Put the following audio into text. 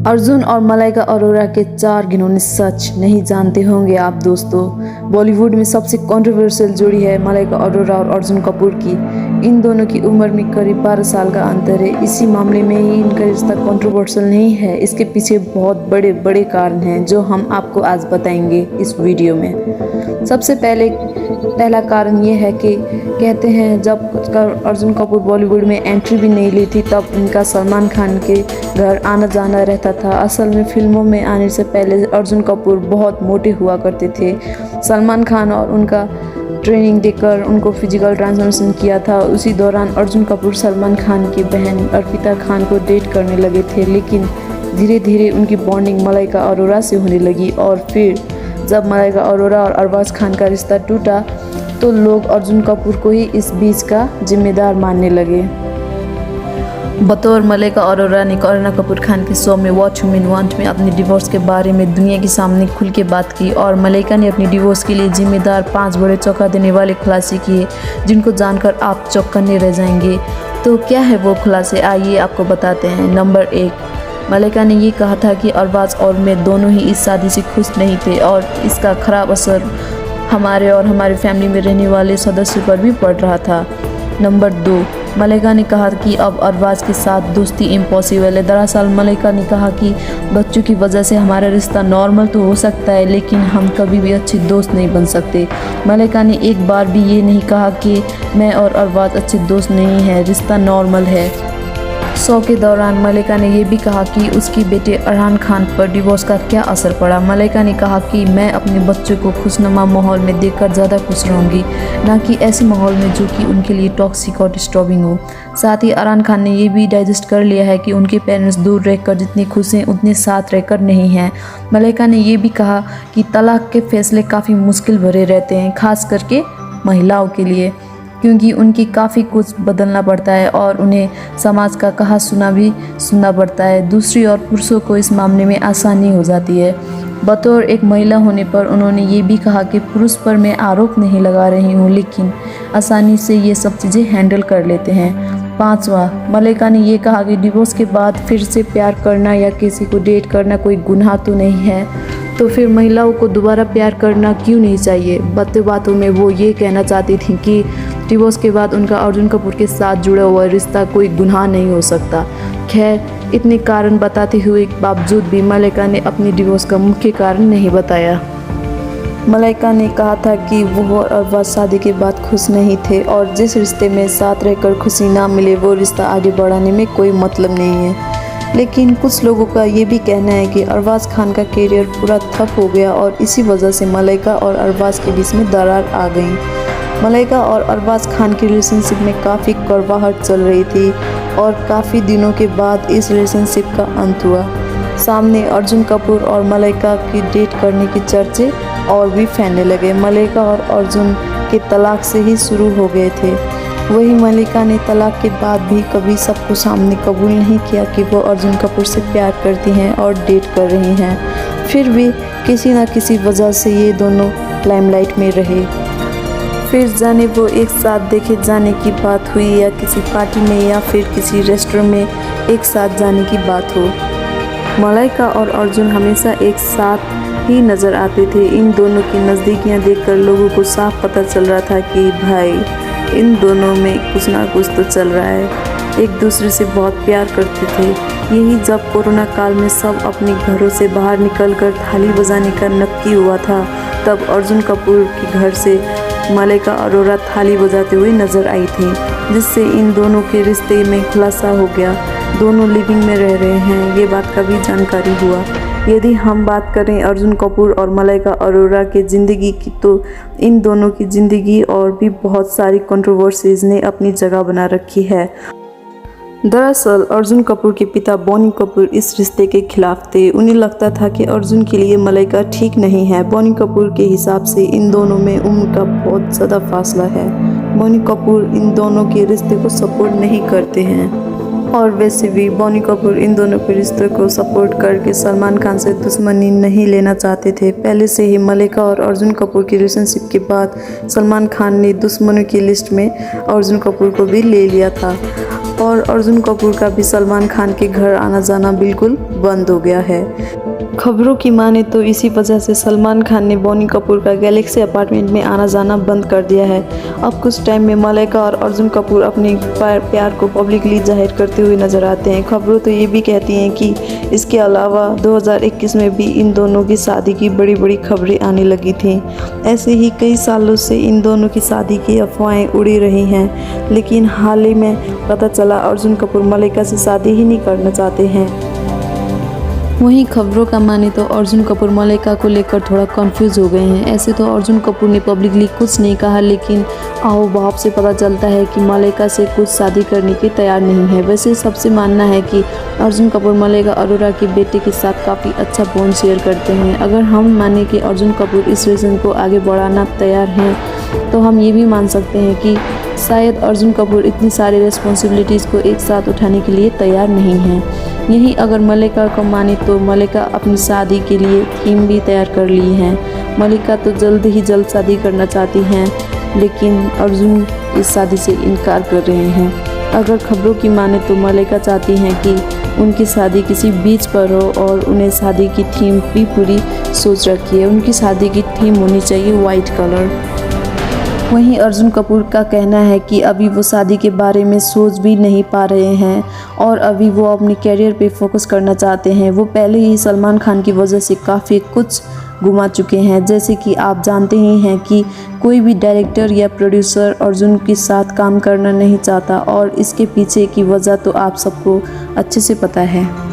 अर्जुन और मलाइका अरोरा के 4 घिनौने सच नहीं जानते होंगे आप दोस्तों। बॉलीवुड में सबसे कंट्रोवर्शियल जोड़ी है मलाइका अरोरा और अर्जुन कपूर की। इन दोनों की उम्र में करीब 12 साल का अंतर है। इसी मामले में ही इनका रिश्ता कंट्रोवर्शियल नहीं है, इसके पीछे बहुत बड़े बड़े कारण हैं जो हम आपको आज बताएंगे इस वीडियो में। सबसे पहला कारण ये है कि कहते हैं जब अर्जुन कपूर बॉलीवुड में एंट्री भी नहीं ली थी तब इनका सलमान खान के घर आना जाना रहता था। असल में फिल्मों में आने से पहले अर्जुन कपूर बहुत मोटे हुआ करते थे। सलमान खान और उनका ट्रेनिंग देकर उनको फिजिकल ट्रांसफॉर्मेशन किया था। उसी दौरान अर्जुन कपूर सलमान खान की बहन अर्पिता खान को डेट करने लगे थे, लेकिन धीरे धीरे उनकी बॉन्डिंग मलाइका अरोरा से होने लगी और फिर जब मलाइका अरोरा और अरबाज खान का रिश्ता टूटा तो लोग अर्जुन कपूर को ही इस बीच का जिम्मेदार मानने लगे। बतौर मलाइका अरोरा ने करीना कपूर खान के शो में व्हाट वुमेन वांट में अपने डिवोर्स के बारे में दुनिया के सामने खुल के बात की और मलाइका ने अपने डिवोर्स के लिए जिम्मेदार 5 बड़े चौंका देने वाले खुलासे किए जिनको जानकर आप चौंकन्ने रह जाएंगे। तो क्या है वो खुलासे, आइए आपको बताते हैं। नंबर 1, मलाइका ने ये कहा था कि अरबाज और मैं दोनों ही इस शादी से खुश नहीं थे और इसका खराब असर हमारे और हमारी फैमिली में रहने वाले सदस्यों पर भी पड़ रहा था। नंबर 2, मलाइका ने कहा कि अब अरबाज के साथ दोस्ती इम्पॉसिबल है। दरअसल मलाइका ने कहा कि बच्चों की वजह से हमारा रिश्ता नॉर्मल तो हो सकता है, लेकिन हम कभी भी अच्छे दोस्त नहीं बन सकते। मलाइका ने एक बार भी ये नहीं कहा कि मैं और अरबाज अच्छे दोस्त नहीं हैं, रिश्ता नॉर्मल है। शो के दौरान मलाइका ने यह भी कहा कि उसकी बेटे अरहान खान पर डिवोर्स का क्या असर पड़ा। मलाइका ने कहा कि मैं अपने बच्चों को खुशनुमा माहौल में देखकर ज़्यादा खुश रहूँगी, ना कि ऐसे माहौल में जो कि उनके लिए टॉक्सिक और डिस्टर्बिंग हो। साथ ही अरहान खान ने यह भी डाइजेस्ट कर लिया है कि उनके पेरेंट्स दूर रहकर जितने खुश हैं उतने साथ रहकर नहीं हैं। मलाइका ने यह भी कहा कि तलाक के फैसले काफ़ी मुश्किल भरे रहते हैं, खास करके महिलाओं के लिए, क्योंकि उनकी काफ़ी कुछ बदलना पड़ता है और उन्हें समाज का कहा सुना भी सुनना पड़ता है। दूसरी ओर पुरुषों को इस मामले में आसानी हो जाती है। बतौर एक महिला होने पर उन्होंने ये भी कहा कि पुरुष पर मैं आरोप नहीं लगा रही हूँ, लेकिन आसानी से ये सब चीज़ें हैंडल कर लेते हैं। 5वां, मलाइका ने ये कहा कि डिवोर्स के बाद फिर से प्यार करना या किसी को डेट करना कोई गुनाह तो नहीं है, तो फिर महिलाओं को दोबारा प्यार करना क्यों नहीं चाहिए। बातों में वो ये कहना चाहती थी कि डिवोर्स के बाद उनका अर्जुन कपूर के साथ जुड़ा हुआ रिश्ता कोई गुनाह नहीं हो सकता। खैर, इतने कारण बताते हुए बावजूद भी मलाइका ने अपनी डिवोर्स का मुख्य कारण नहीं बताया। मलाइका ने कहा था कि वो और अरबाज शादी के बाद खुश नहीं थे और जिस रिश्ते में साथ रहकर खुशी ना मिले वो रिश्ता आगे बढ़ाने में कोई मतलब नहीं है। लेकिन कुछ लोगों का ये भी कहना है कि अरबाज खान का करियर पूरा ठप हो गया और इसी वजह से मलाइका और अरबाज के बीच में दरार आ गई। मलाइका और अरबाज खान की रिलेशनशिप में काफ़ी कड़वाहट चल रही थी और काफ़ी दिनों के बाद इस रिलेशनशिप का अंत हुआ। सामने अर्जुन कपूर और मलाइका की डेट करने की चर्चे और भी फैलने लगे। मलाइका और अर्जुन के तलाक से ही शुरू हो गए थे। वही मलाइका ने तलाक के बाद भी कभी सबको सामने कबूल नहीं किया कि वो अर्जुन कपूर से प्यार करती हैं और डेट कर रही हैं। फिर भी किसी न किसी वजह से ये दोनों लाइमलाइट में रहे। फिर जाने वो एक साथ देखे जाने की बात हुई या किसी पार्टी में या फिर किसी रेस्टोरेंट में एक साथ जाने की बात हो, मलाइका और अर्जुन हमेशा एक साथ ही नज़र आते थे। इन दोनों की नज़दीकियाँ देखकर लोगों को साफ पता चल रहा था कि भाई इन दोनों में कुछ ना कुछ तो चल रहा है। एक दूसरे से बहुत प्यार करते थे। यही जब कोरोना काल में सब अपने घरों से बाहर निकलकर थाली बजाने का नक्की हुआ था, तब अर्जुन कपूर के घर से मलाइका अरोरा थाली बजाते हुए नजर आई थी, जिससे इन दोनों के रिश्ते में खुलासा हो गया। दोनों लिविंग में रह रहे हैं, ये बात का भी जानकारी हुआ। यदि हम बात करें अर्जुन कपूर और मलाइका अरोरा की ज़िंदगी की, तो इन दोनों की ज़िंदगी और भी बहुत सारी कंट्रोवर्सीज ने अपनी जगह बना रखी है। दरअसल अर्जुन कपूर के पिता बोनी कपूर इस रिश्ते के खिलाफ थे। उन्हें लगता था कि अर्जुन के लिए मलाइका ठीक नहीं है। बोनी कपूर के हिसाब से इन दोनों में उम्र का बहुत ज़्यादा फासला है। बोनी कपूर इन दोनों के रिश्ते को सपोर्ट नहीं करते हैं और वैसे भी बोनी कपूर इन दोनों के रिश्ते को सपोर्ट करके सलमान खान से दुश्मनी नहीं लेना चाहते थे। पहले से ही मलाइका और अर्जुन कपूर की रिलेशनशिप के बाद सलमान खान ने दुश्मनों की लिस्ट में अर्जुन कपूर को भी ले लिया था। और अर्जुन कपूर का भी सलमान खान के घर आना जाना बिल्कुल बंद हो गया है। खबरों की माने तो इसी वजह से सलमान खान ने बोनी कपूर का गैलेक्सी अपार्टमेंट में आना जाना बंद कर दिया है। अब कुछ टाइम में मलाइका और अर्जुन कपूर अपने प्यार को पब्लिकली जाहिर करते हुए नजर आते हैं। खबरों तो ये भी कहती हैं कि इसके अलावा 2021 में भी इन दोनों की शादी की बड़ी बड़ी खबरें आने लगी थीं। ऐसे ही कई सालों से इन दोनों की शादी की अफवाहें उड़ी रही हैं, लेकिन हाल ही में पता चला अर्जुन कपूर मलाइका से शादी ही नहीं करना चाहते हैं। वहीं खबरों का माने तो अर्जुन कपूर मलाइका को लेकर थोड़ा कंफ्यूज हो गए हैं। ऐसे तो अर्जुन कपूर ने पब्लिकली कुछ नहीं कहा, लेकिन आओ भाव से पता चलता है कि मलाइका से कुछ शादी करने के तैयार नहीं है। वैसे सबसे मानना है कि अर्जुन कपूर मलाइका अरोरा के बेटे के साथ काफ़ी अच्छा बॉन्ड शेयर करते हैं। अगर हम माने कि अर्जुन कपूर इस रिलेशन को आगे बढ़ाना तैयार हैं, तो हम ये भी मान सकते हैं कि शायद अर्जुन कपूर इतनी सारी रिस्पॉन्सिबिलिटीज़ को एक साथ उठाने के लिए तैयार नहीं हैं। यही अगर मलाइका को माने तो मलाइका अपनी शादी के लिए थीम भी तैयार कर ली है। मलाइका तो जल्द शादी करना चाहती हैं, लेकिन अर्जुन इस शादी से इनकार कर रहे हैं। अगर खबरों की माने तो मलाइका चाहती हैं कि उनकी शादी किसी बीच पर हो और उन्हें शादी की थीम भी पूरी सोच रखी है। उनकी शादी की थीम होनी चाहिए वाइट कलर। वहीं अर्जुन कपूर का कहना है कि अभी वो शादी के बारे में सोच भी नहीं पा रहे हैं और अभी वो अपने कैरियर पे फोकस करना चाहते हैं। वो पहले ही सलमान खान की वजह से काफ़ी कुछ गुमा चुके हैं। जैसे कि आप जानते ही हैं कि कोई भी डायरेक्टर या प्रोड्यूसर अर्जुन के साथ काम करना नहीं चाहता, और इसके पीछे की वजह तो आप सबको अच्छे से पता है।